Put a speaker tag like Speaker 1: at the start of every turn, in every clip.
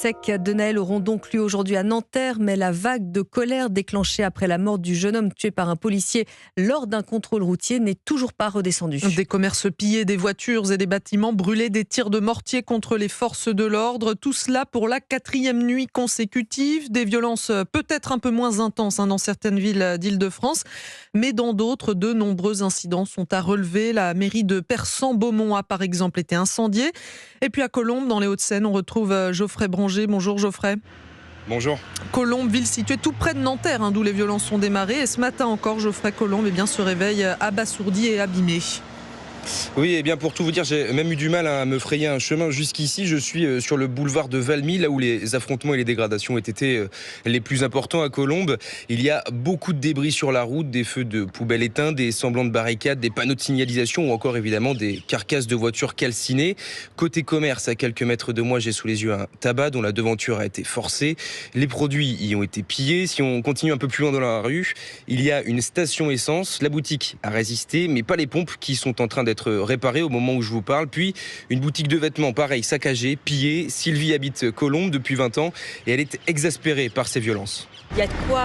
Speaker 1: Sec de Naël auront donc lieu aujourd'hui à Nanterre, mais la vague de colère déclenchée après la mort du jeune homme tué par un policier lors d'un contrôle routier n'est toujours pas redescendue.
Speaker 2: Des commerces pillés, des voitures et des bâtiments brûlés, des tirs de mortier contre les forces de l'ordre. Tout cela pour la 4e nuit consécutive. Des violences peut-être un peu moins intenses dans certaines villes d'Île-de-France, mais dans d'autres, de nombreux incidents sont à relever. La mairie de Persan-Beaumont a par exemple été incendiée. Et puis à Colombes, dans les Hauts-de-Seine, on retrouve Geoffrey Branger. Bonjour Geoffrey.
Speaker 3: Bonjour.
Speaker 2: Colombes, ville située tout près de Nanterre, d'où les violences sont démarrées. Et ce matin encore, Geoffrey, Colombes se réveille abasourdi et abîmé.
Speaker 3: Oui, et bien pour tout vous dire, j'ai même eu du mal à me frayer un chemin jusqu'ici. Je suis sur le boulevard de Valmy, là où les affrontements et les dégradations ont été les plus importants à Colombes. Il y a beaucoup de débris sur la route, des feux de poubelles éteints, des semblants de barricades, des panneaux de signalisation ou encore évidemment des carcasses de voitures calcinées. Côté commerce, à quelques mètres de moi, j'ai sous les yeux un tabac dont la devanture a été forcée. Les produits y ont été pillés. Si on continue un peu plus loin dans la rue, il y a une station essence. La boutique a résisté, mais pas les pompes qui sont en train d'être réparées au moment où je vous parle. Puis une boutique de vêtements, pareil, saccagée, pillée. Sylvie habite Colombes depuis 20 ans et elle est exaspérée par ces violences.
Speaker 4: Il y a de quoi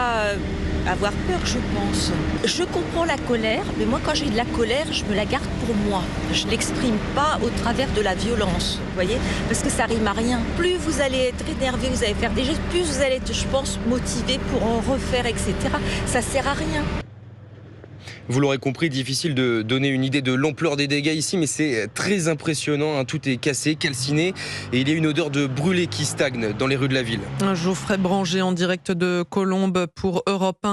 Speaker 4: avoir peur, je pense. Je comprends la colère, mais moi, quand j'ai de la colère, je me la garde pour moi. Je ne l'exprime pas au travers de la violence, vous voyez, parce que ça rime à rien. Plus vous allez être énervé, vous allez faire des gestes, plus vous allez être, je pense, motivé pour en refaire, etc. Ça sert à rien.
Speaker 3: Vous l'aurez compris, difficile de donner une idée de l'ampleur des dégâts ici, mais c'est très impressionnant. Tout est cassé, calciné, et il y a une odeur de brûlé qui stagne dans les rues de la ville.
Speaker 2: Geoffrey Branger en direct de Colombes pour Europe 1.